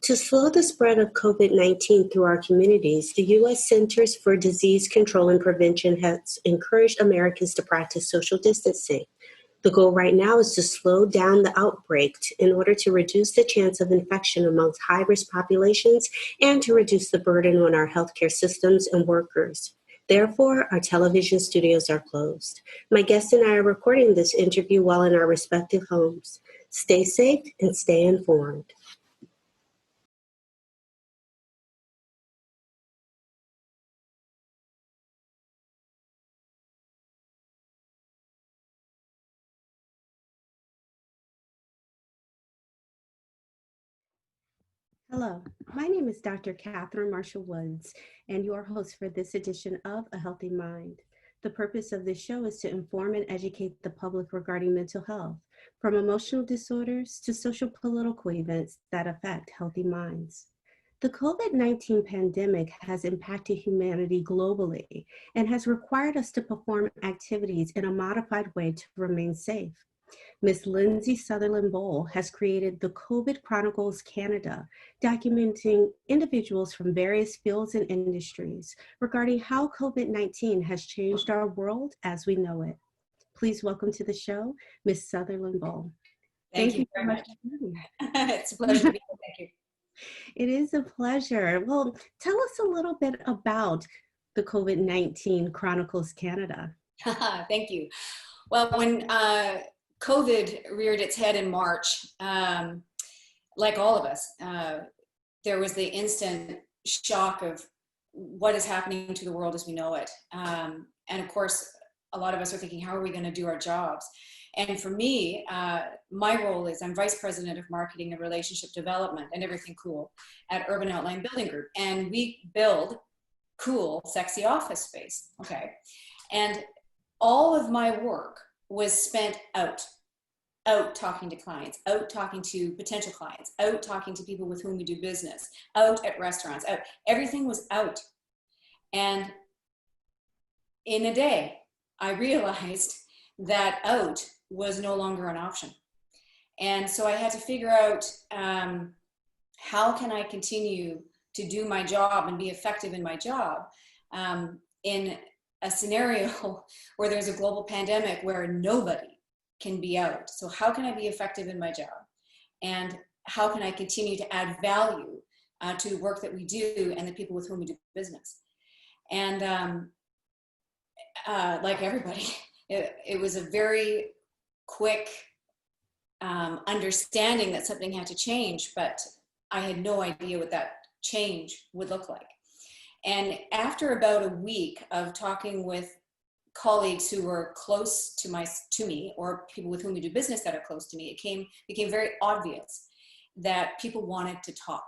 To slow the spread of COVID-19 through our communities, the U.S. Centers for Disease Control and Prevention has encouraged Americans to practice social distancing. The goal right now is to slow down the outbreak in order to reduce the chance of infection amongst high-risk populations and to reduce the burden on our healthcare systems and workers. Therefore, our television studios are closed. My guest and I are recording this interview while in our respective homes. Stay safe and stay informed. Hello, my name is Dr. Katherine Marshall Woods, and your host for this edition of A Healthy Mind. The purpose of this show is to inform and educate the public regarding mental health, from emotional disorders to social political events that affect healthy minds. The COVID-19 pandemic has impacted humanity globally and has required us to perform activities in a modified way to remain safe. Ms. Lindsay Sutherland Boal has created the COVID Chronicles Canada, documenting individuals from various fields and industries regarding how COVID-19 has changed our world as we know it. Please welcome to the show, Ms. Sutherland Boal. Thank you very much. It's a pleasure to be here. Thank you. It is a pleasure. Well, tell us a little bit about the COVID-19 Chronicles Canada. Thank you. Well, when COVID reared its head in March, like all of us, there was the instant shock of what is happening to the world as we know it. And of course, a lot of us are thinking, how are we going to do our jobs? And for me, my role is I'm Vice President of Marketing and Relationship Development and Everything Cool at Urban Outline Building Group. And we build cool, sexy office space, okay? And all of my work was spent out talking to clients, out talking to potential clients, out talking to people with whom we do business, out at restaurants, out. Everything was out. And in a day, I realized that out was no longer an option. And so I had to figure out how can I continue to do my job and be effective in my job in a scenario where there's a global pandemic where nobody can be out. So how can I be effective in my job? And how can I continue to add value to the work that we do and the people with whom we do business? And like everybody, it was a very quick understanding that something had to change, but I had no idea what that change would look like. And after about a week of talking with colleagues who were close to me, or people with whom we do business that are close to me, it became very obvious that people wanted to talk.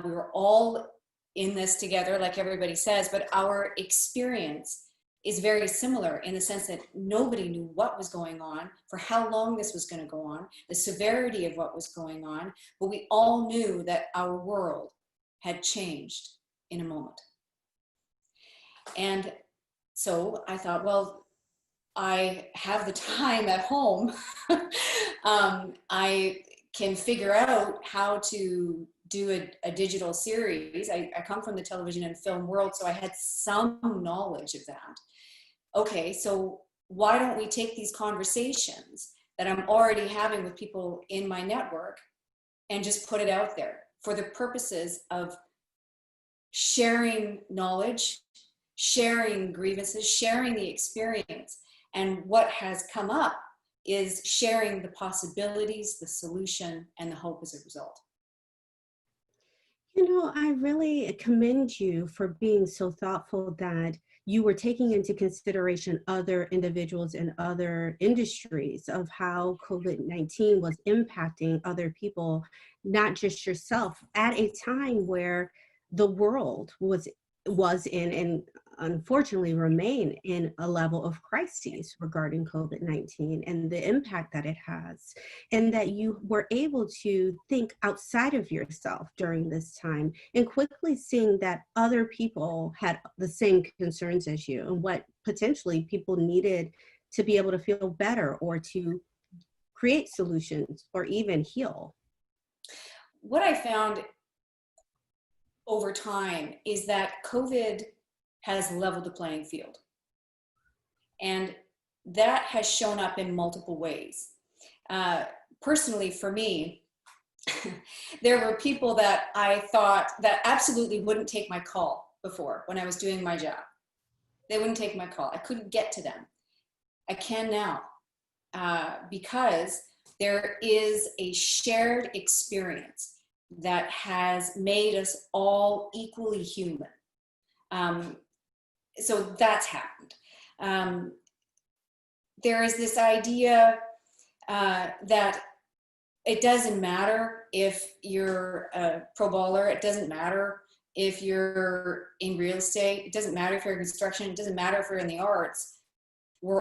We were all in this together, like everybody says, but our experience is very similar in the sense that nobody knew what was going on, for how long this was going to go on, the severity of what was going on, but we all knew that our world had changed in a moment. And so I thought, well, I have the time at home. I can figure out how to do a digital series. I come from the television and film world, so I had some knowledge of that. Okay, so why don't we take these conversations that I'm already having with people in my network and just put it out there for the purposes of sharing knowledge, sharing grievances, sharing the experience. And what has come up is sharing the possibilities, the solution, and the hope as a result. You know, I really commend you for being so thoughtful that you were taking into consideration other individuals and other industries of how COVID-19 was impacting other people, not just yourself, at a time where the world was in and unfortunately remain in a level of crises regarding COVID-19 and the impact that it has, and that you were able to think outside of yourself during this time and quickly seeing that other people had the same concerns as you and what potentially people needed to be able to feel better or to create solutions or even heal. what I found over time is that COVID has leveled the playing field. And that has shown up in multiple ways. Personally, for me, there were people that I thought that absolutely wouldn't take my call before when I was doing my job. They wouldn't take my call. I couldn't get to them. I can now because there is a shared experience that has made us all equally human. So that's happened. There is this idea that it doesn't matter if you're a pro bowler, it doesn't matter if you're in real estate, it doesn't matter if you're in construction, it doesn't matter if you're in the arts. We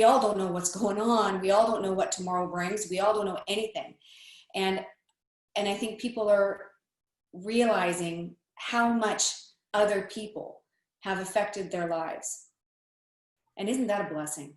all don't know what's going on. We all don't know what tomorrow brings. We all don't know anything. And I think people are realizing how much other people have affected their lives. And isn't that a blessing?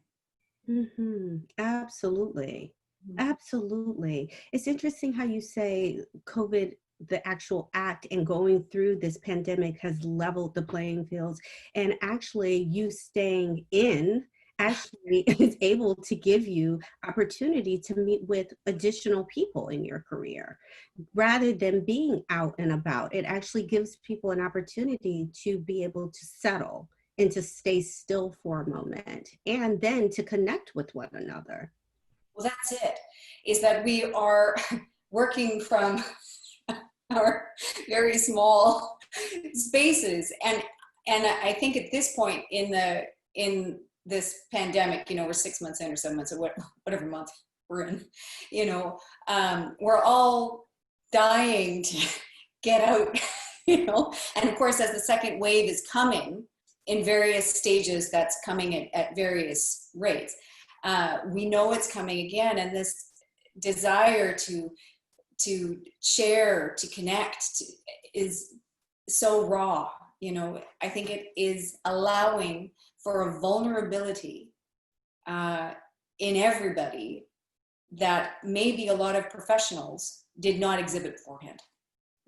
Mm-hmm. Absolutely. Absolutely. It's interesting how you say COVID, the actual act and going through this pandemic has leveled the playing fields, and actually you staying in actually is able to give you opportunity to meet with additional people in your career rather than being out and about. It actually gives people an opportunity to be able to settle and to stay still for a moment and then to connect with one another. Well, that's it, is that we are working from our very small spaces. And I think at this point in this pandemic, we're 6 months in or 7 months or whatever month we're in, we're all dying to get out, and of course, as the second wave is coming in various stages, that's coming at various rates. We know it's coming again, and this desire to share, to connect is so raw. I think it is allowing for a vulnerability in everybody that maybe a lot of professionals did not exhibit beforehand.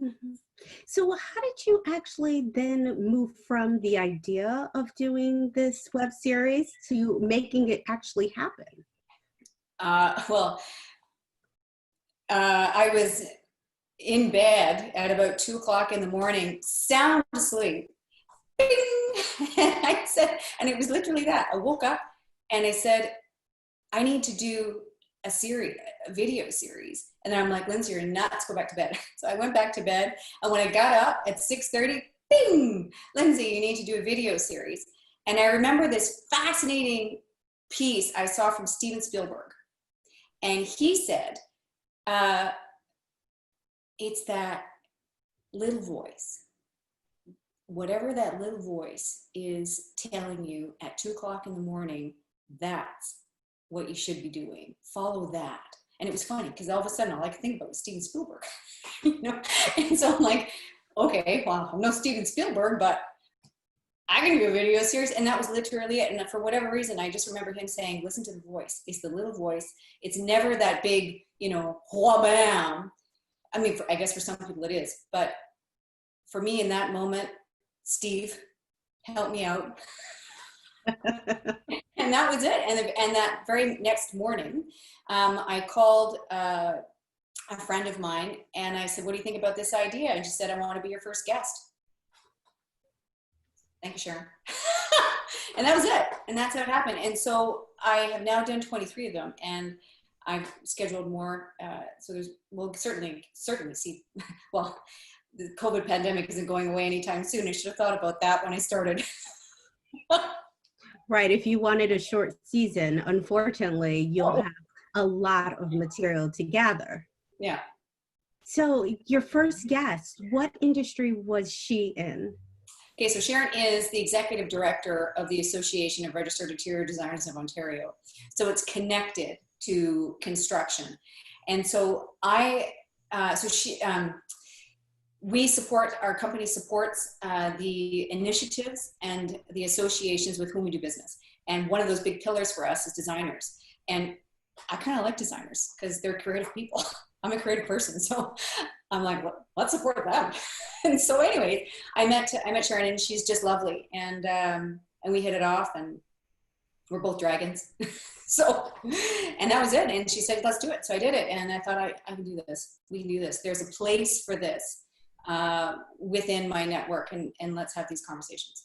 Mm-hmm. So how did you actually then move from the idea of doing this web series to making it actually happen? I was in bed at about 2:00 in the morning, sound asleep. Bing! And I said, and it was literally that. I woke up and I said, I need to do a video series. And then I'm like, Lindsay, you're nuts, go back to bed. So I went back to bed. And when I got up at 6:30, bing, Lindsay, you need to do a video series. And I remember this fascinating piece I saw from Steven Spielberg. And he said, it's that little voice. Whatever that little voice is telling you at 2:00 in the morning, that's what you should be doing. Follow that. And it was funny because all of a sudden all I could think about was Steven Spielberg. And so I'm like, okay, well, I'm no Steven Spielberg, but I can do a video series. And that was literally it. And for whatever reason, I just remember him saying, listen to the voice. It's the little voice. It's never that big, wha-bam. I mean, I guess for some people it is. But for me in that moment, Steve, help me out. And that was it. And that very next morning, I called a friend of mine and I said, what do you think about this idea? And she said, I want to be your first guest. Thank you, Sharon. And that was it. And that's how it happened. And so I have now done 23 of them, and I've scheduled more. So we'll certainly see, well, the COVID pandemic isn't going away anytime soon. I should have thought about that when I started. Right. If you wanted a short season, unfortunately, you'll have a lot of material to gather. Yeah. So your first guest, what industry was she in? Okay, so Sharon is the executive director of the Association of Registered Interior Designers of Ontario. So it's connected to construction. And so our company supports the initiatives and the associations with whom we do business. And one of those big pillars for us is designers. And I kind of like designers because they're creative people. I'm a creative person. So I'm like, well, let's support them. And so anyway, I met Sharon, and she's just lovely. And we hit it off, and we're both dragons. So, and that was it. And she said, let's do it. So I did it. And I thought, I can do this. We can do this. There's a place for this within my network, and let's have these conversations.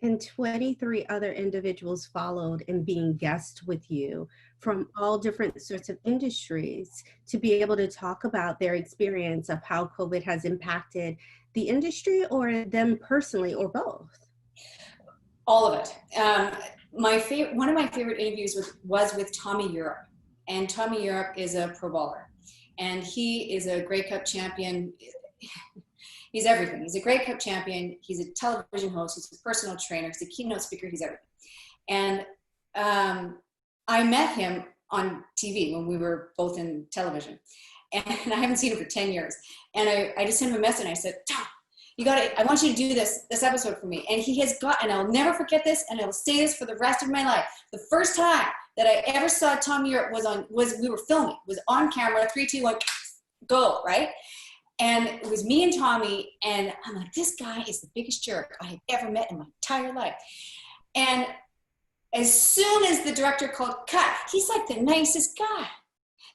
And 23 other individuals followed in being guests with you from all different sorts of industries to be able to talk about their experience of how COVID has impacted the industry or them personally, or both. All of it. One of my favorite interviews was with Tommy Europe. And Tommy Europe is a pro bowler. And he is a Grey Cup champion. He's everything. He's a Grey Cup champion. He's a television host. He's a personal trainer. He's a keynote speaker. He's everything. And I met him on TV when we were both in television. And I haven't seen him for 10 years. And I just sent him a message, and I said, Tom, I want you to do this episode for me. And he has got, and I'll never forget this, and I will say this for the rest of my life. The first time that I ever saw Tommy Europe was we were filming, was on camera, 3, 2, 1, go, right? And it was me and Tommy, and I'm like, this guy is the biggest jerk I have ever met in my entire life. And as soon as the director called cut, he's like the nicest guy.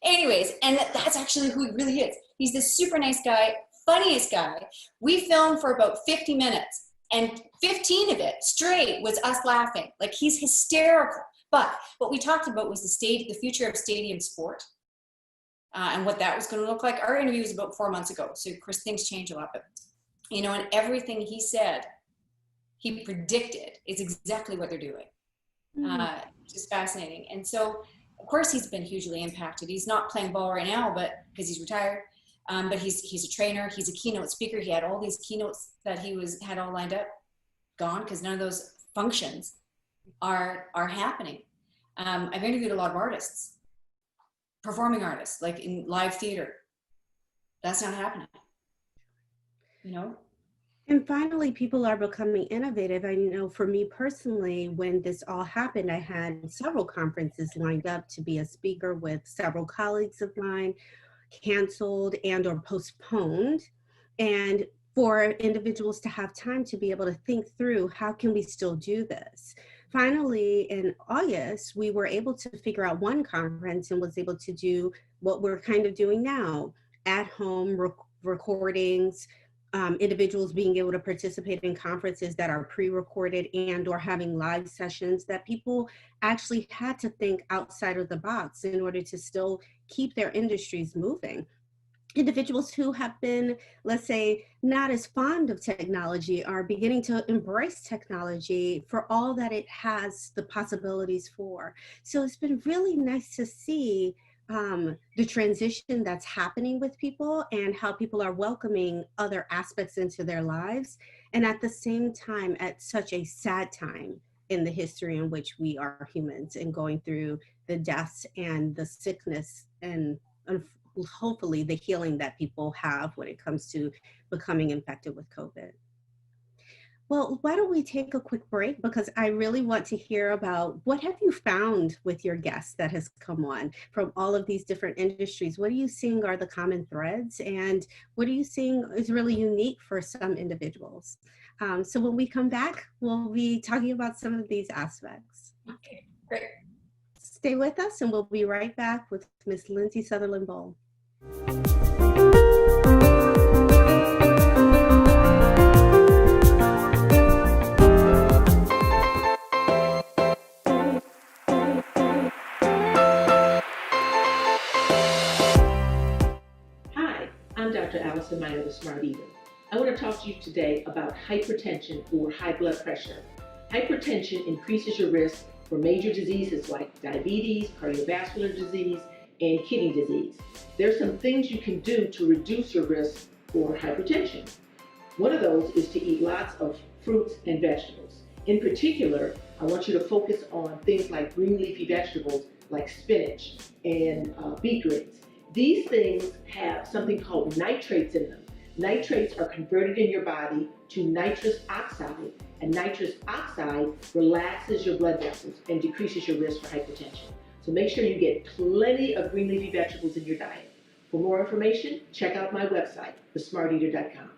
Anyways, and that's actually who he really is. He's this super nice guy, funniest guy. We filmed for about 50 minutes, and 15 of it straight was us laughing. Like, he's hysterical. But what we talked about was the future of stadium sport. And what that was going to look like. Our interview was about 4 months ago. So of course things change a lot, but and everything he said, he predicted is exactly what they're doing. Just fascinating. And so of course he's been hugely impacted. He's not playing ball right now, but because he's retired, but he's a trainer. He's a keynote speaker. He had all these keynotes that he had all lined up, gone, because none of those functions are happening. I've interviewed a lot of artists, performing artists, like in live theater. That's not happening, And finally, people are becoming innovative. I know for me personally, when this all happened, I had several conferences lined up to be a speaker with several colleagues of mine, canceled and or postponed. And for individuals to have time to be able to think through, how can we still do this? Finally, in August, we were able to figure out one conference and was able to do what we're kind of doing now, at home recordings, individuals being able to participate in conferences that are pre-recorded and or having live sessions that people actually had to think outside of the box in order to still keep their industries moving. Individuals who have been, let's say, not as fond of technology are beginning to embrace technology for all that it has the possibilities for. So it's been really nice to see the transition that's happening with people and how people are welcoming other aspects into their lives. And at the same time, at such a sad time in the history in which we are humans and going through the deaths and the sickness and hopefully the healing that people have when it comes to becoming infected with COVID. Well, why don't we take a quick break, because I really want to hear about what have you found with your guests that has come on from all of these different industries. What are you seeing are the common threads, and what are you seeing is really unique for some individuals? So when we come back, we'll be talking about some of these aspects. Okay, great. Stay with us, and we'll be right back with Ms. Lindsay Sutherland Boal. Hi, I'm Dr. Allison Meyer of Smart Eater. I want to talk to you today about hypertension or high blood pressure. Hypertension increases your risk for major diseases like diabetes, cardiovascular disease, and kidney disease. There are some things you can do to reduce your risk for hypertension. One of those is to eat lots of fruits and vegetables. In particular, I want you to focus on things like green leafy vegetables like spinach and beet greens. These things have something called nitrates in them. Nitrates are converted in your body to nitrous oxide, and nitrous oxide relaxes your blood vessels and decreases your risk for hypertension. So make sure you get plenty of green leafy vegetables in your diet. For more information, check out my website, thesmarteater.com.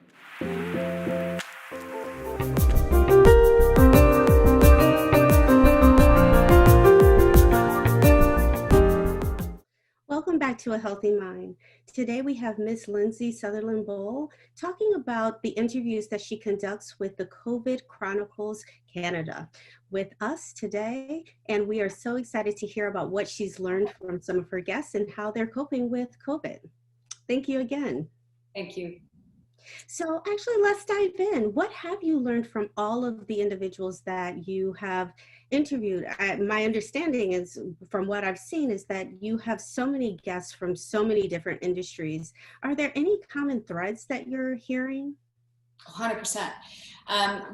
Welcome back to A Healthy Mind. Today we have Ms. Lindsay Sutherland Boal talking about the interviews that she conducts with the COVID Chronicles Canada with us today. And we are so excited to hear about what she's learned from some of her guests and how they're coping with COVID. Thank you again. Thank you. So actually, let's dive in. What have you learned from all of the individuals that you have interviewed? My understanding is, from what I've seen, is that you have so many guests from so many different industries. Are there any common threads that you're hearing? 100%.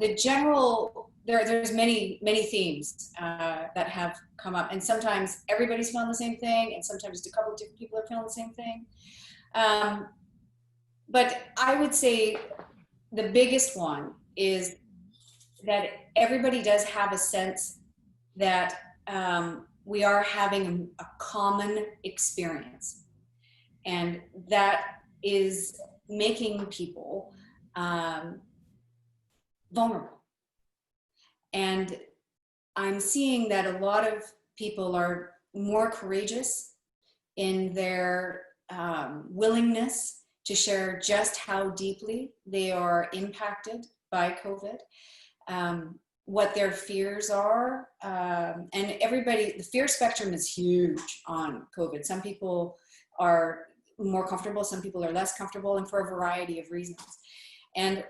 The general, there's many themes that have come up, and sometimes everybody's feeling the same thing, and sometimes a couple of different people are feeling the same thing. But I would say the biggest one is that everybody does have a sense that we are having a common experience, and that is making people vulnerable. And I'm seeing that a lot of people are more courageous in their willingness to share just how deeply they are impacted by COVID, what their fears are, and everybody, the fear spectrum is huge on COVID. Some people are more comfortable, some people are less comfortable, and for a variety of reasons. And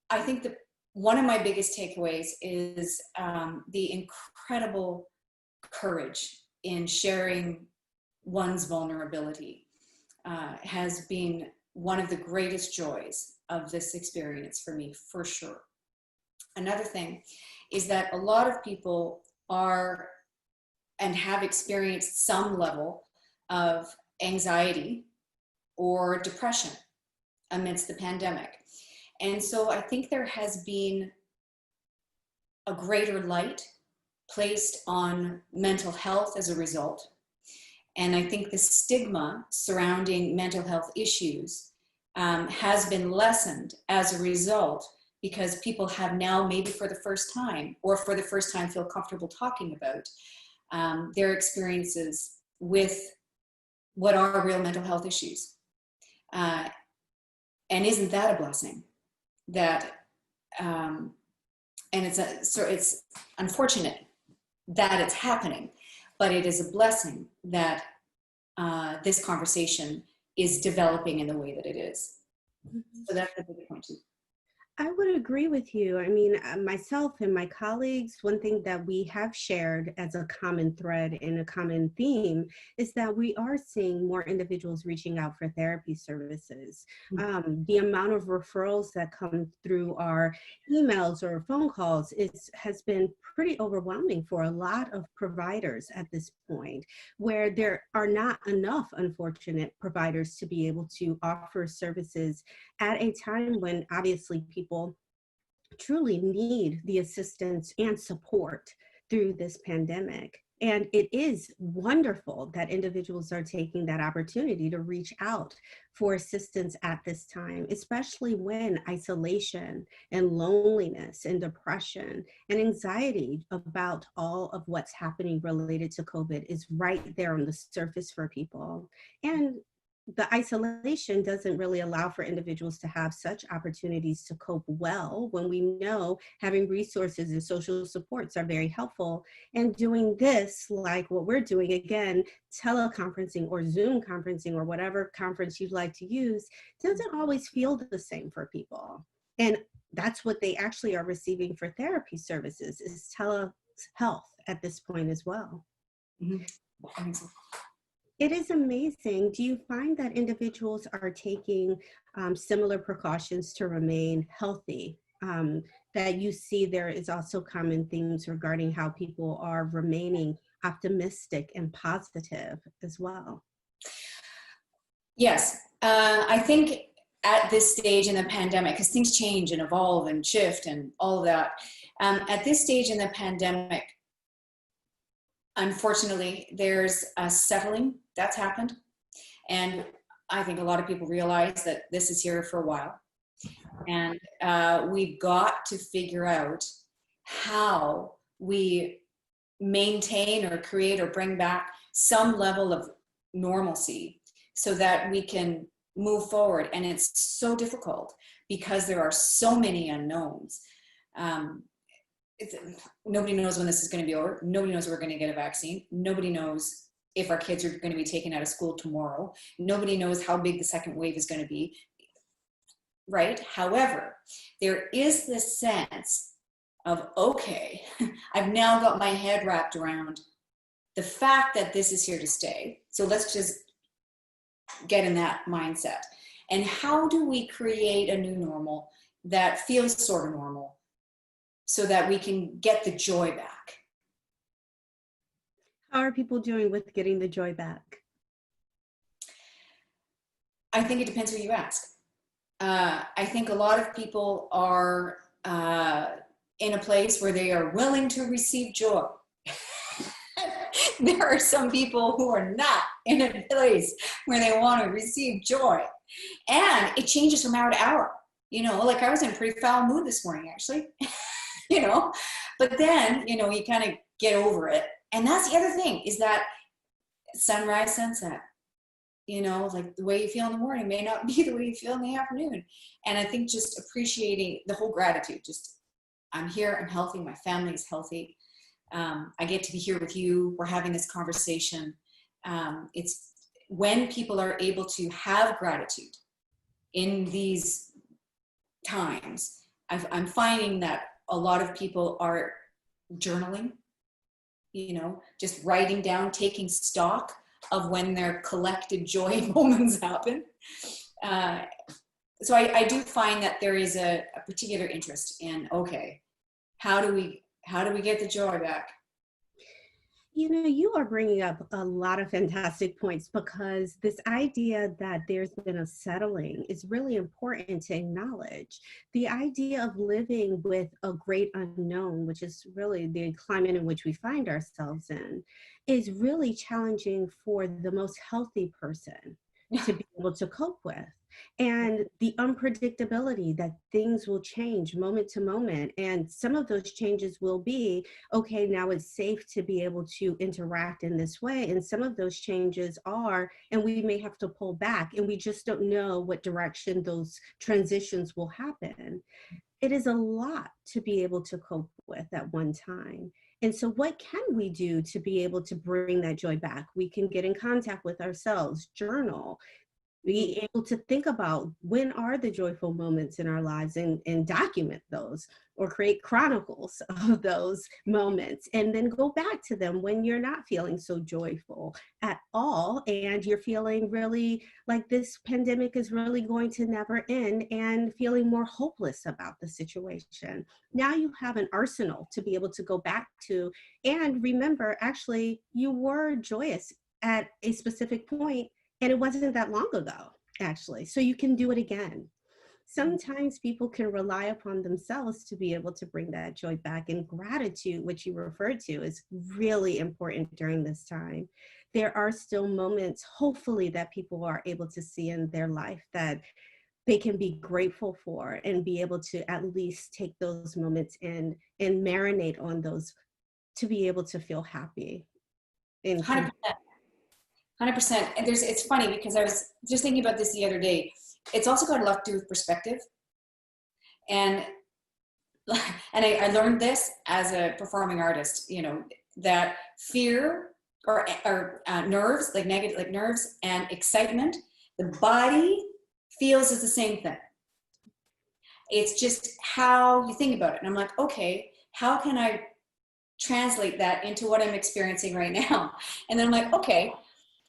I think that one of my biggest takeaways is the incredible courage in sharing one's vulnerability. Has been one of the greatest joys of this experience for me, for sure. Another thing is that a lot of people are and have experienced some level of anxiety or depression amidst the pandemic. And so I think there has been a greater light placed on mental health as a result. And I think the stigma surrounding mental health issues has been lessened as a result, because people have now, maybe for the first time, or for the first time, feel comfortable talking about their experiences with what are real mental health issues. And isn't that a blessing? That, and it's unfortunate that it's happening, but it is a blessing that this conversation is developing in the way that it is. So that's a big point too. I would agree with you. I mean, myself and my colleagues, one thing that we have shared as a common thread and a common theme is that we are seeing more individuals reaching out for therapy services. The amount of referrals that come through our emails or phone calls has been pretty overwhelming for a lot of providers at this point, where there are not enough, unfortunate, providers to be able to offer services at a time when obviously people truly need the assistance and support through this pandemic. And it is wonderful that individuals are taking that opportunity to reach out for assistance at this time, especially when isolation and loneliness and depression and anxiety about all of what's happening related to COVID is right there on the surface for people. And the isolation doesn't really allow for individuals to have such opportunities to cope well, when we know having resources and social supports are very helpful. And doing this, like what we're doing, again, teleconferencing or Zoom conferencing or whatever conference you'd like to use, doesn't always feel the same for people. And that's what they actually are receiving for therapy services, is telehealth at this point as well. Mm-hmm. It is amazing. Do you find that individuals are taking similar precautions to remain healthy? That you see there is also common themes regarding how people are remaining optimistic and positive as well? Yes, I think at this stage in the pandemic, because things change and evolve and shift and all of that, at this stage in the pandemic, unfortunately, there's a settling that's happened. And I think a lot of people realize that this is here for a while. And we've got to figure out how we maintain or create or bring back some level of normalcy so that we can move forward. And it's so difficult because there are so many unknowns. Nobody knows when this is going to be over. Nobody knows we're going to get a vaccine. Nobody knows if our kids are going to be taken out of school tomorrow. Nobody knows how big the second wave is going to be, right? However, there is this sense of, okay, I've now got my head wrapped around the fact that this is here to stay. So let's just get in that mindset. And how do we create a new normal that feels sort of normal so that we can get the joy back? How are people doing with getting the joy back? I think it depends who you ask. I think a lot of people are in a place where they are willing to receive joy. There are some people who are not in a place where they want to receive joy. And it changes from hour to hour. You know, like I was in a pretty foul mood this morning, actually. You know, but then, you know, you kind of get over it. And that's the other thing, is that sunrise, sunset, you know, like the way you feel in the morning may not be the way you feel in the afternoon. And I think just appreciating the whole gratitude, just I'm here, I'm healthy, my family is healthy. I get to be here with you. We're having this conversation. It's when people are able to have gratitude in these times, I'm finding that a lot of people are journaling, you know, just writing down, taking stock of when their collected joy moments happen. So I do find that there is a particular interest in, okay, how do we get the joy back? You know, you are bringing up a lot of fantastic points, because this idea that there's been a settling is really important to acknowledge. The idea of living with a great unknown, which is really the climate in which we find ourselves in, is really challenging for the most healthy person to be able to cope with. And the unpredictability that things will change moment to moment. And some of those changes will be, okay, now it's safe to be able to interact in this way. And some of those changes are, and we may have to pull back, and we just don't know what direction those transitions will happen. It is a lot to be able to cope with at one time. And so what can we do to be able to bring that joy back? We can get in contact with ourselves, journal, be able to think about when are the joyful moments in our lives, and document those, or create chronicles of those moments, and then go back to them when you're not feeling so joyful at all, and you're feeling really like this pandemic is really going to never end, and feeling more hopeless about the situation. Now you have an arsenal to be able to go back to and remember, actually, you were joyous at a specific point, and it wasn't that long ago, actually. So you can do it again. Sometimes people can rely upon themselves to be able to bring that joy back. And gratitude, which you referred to, is really important during this time. There are still moments, hopefully, that people are able to see in their life that they can be grateful for, and be able to at least take those moments and marinate on those to be able to feel happy. 100%. 100%. And it's funny, because I was just thinking about this the other day. It's also got a lot to do with perspective. And I learned this as a performing artist, you know, that fear or nerves, like negative, like nerves and excitement, the body feels is the same thing. It's just how you think about it. And I'm like, okay, how can I translate that into what I'm experiencing right now? And then I'm like, okay,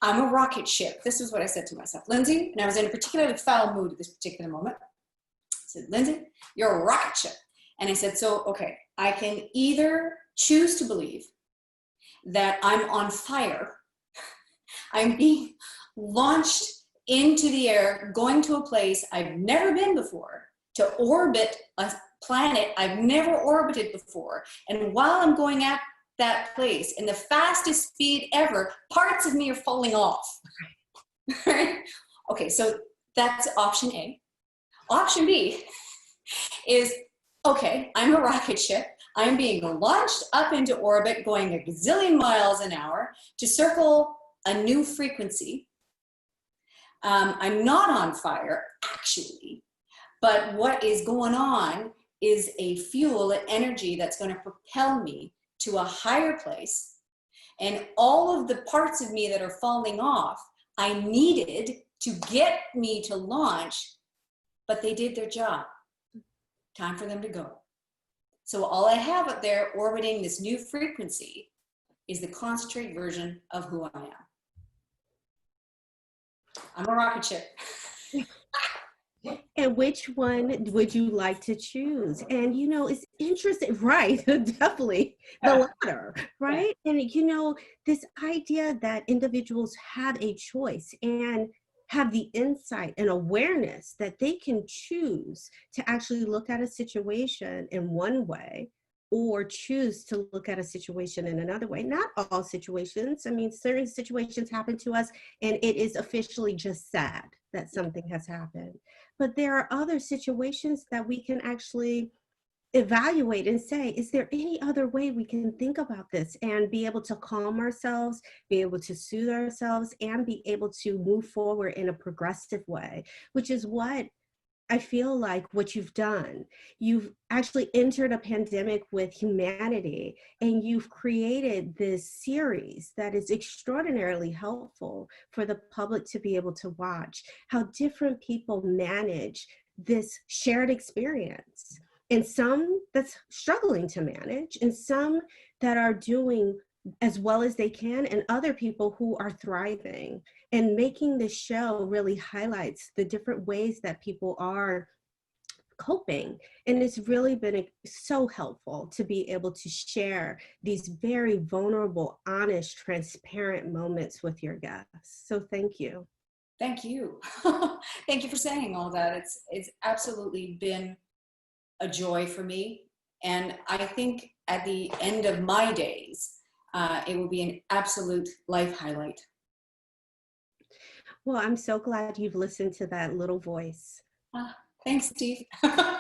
I'm a rocket ship. This is what I said to myself, Lindsay, and I was in a particularly foul mood at this particular moment. I said, Lindsay, you're a rocket ship. And I said, so, okay, I can either choose to believe that I'm on fire, I'm being launched into the air, going to a place I've never been before, to orbit a planet I've never orbited before. And while I'm going at that place in the fastest speed ever, parts of me are falling off. Right? Okay, so that's option A. Option B is, okay, I'm a rocket ship. I'm being launched up into orbit going a gazillion miles an hour to circle a new frequency. I'm not on fire, actually, but what is going on is a fuel, an energy that's going to propel me to a higher place. And all of the parts of me that are falling off, I needed to get me to launch, but they did their job. Time for them to go. So all I have up there orbiting this new frequency is the concentrated version of who I am. I'm a rocket ship. And which one would you like to choose? And, you know, it's interesting, right? Definitely the latter, right? And, you know, this idea that individuals have a choice and have the insight and awareness that they can choose to actually look at a situation in one way or choose to look at a situation in another way. Not all situations. I mean, certain situations happen to us and it is officially just sad that something has happened. But there are other situations that we can actually evaluate and say, is there any other way we can think about this and be able to calm ourselves, be able to soothe ourselves, and be able to move forward in a progressive way, which is what I feel like what you've done. You've actually entered a pandemic with humanity, and you've created this series that is extraordinarily helpful for the public to be able to watch how different people manage this shared experience. And some that's struggling to manage, and some that are doing as well as they can, and other people who are thriving. And making this show really highlights the different ways that people are coping. And it's really been so helpful to be able to share these very vulnerable, honest, transparent moments with your guests. So thank you. Thank you. Thank you for saying all that. It's absolutely been a joy for me. And I think at the end of my days, it will be an absolute life highlight. Well, I'm so glad you've listened to that little voice. Thanks, Steve. Thank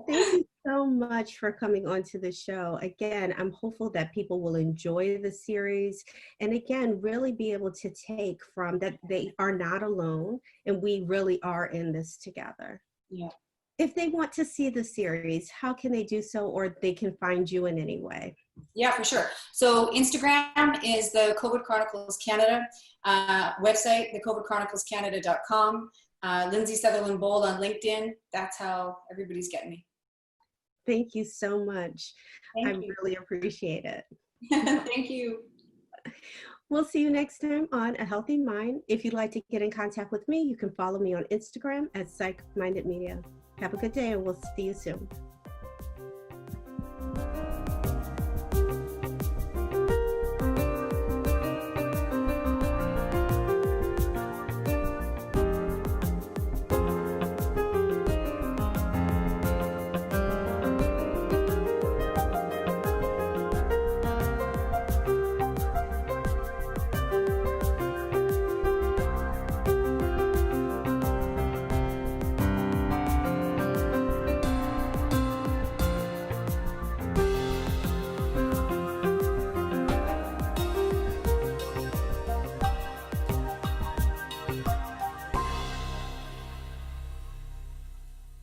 you so much for coming onto the show. Again, I'm hopeful that people will enjoy the series and again, really be able to take from that they are not alone and we really are in this together. Yeah. If they want to see the series, how can they do so, or they can find you in any way? Yeah, for sure. So Instagram is the COVID Chronicles Canada website, the COVIDChroniclesCanada.com. Lindsay Sutherland Boal on LinkedIn. That's how everybody's getting me. Thank you so much. Thank you. Really appreciate it. Thank you. We'll see you next time on A Healthy Mind. If you'd like to get in contact with me, you can follow me on Instagram at Psych Minded Media. Have a good day and we'll see you soon.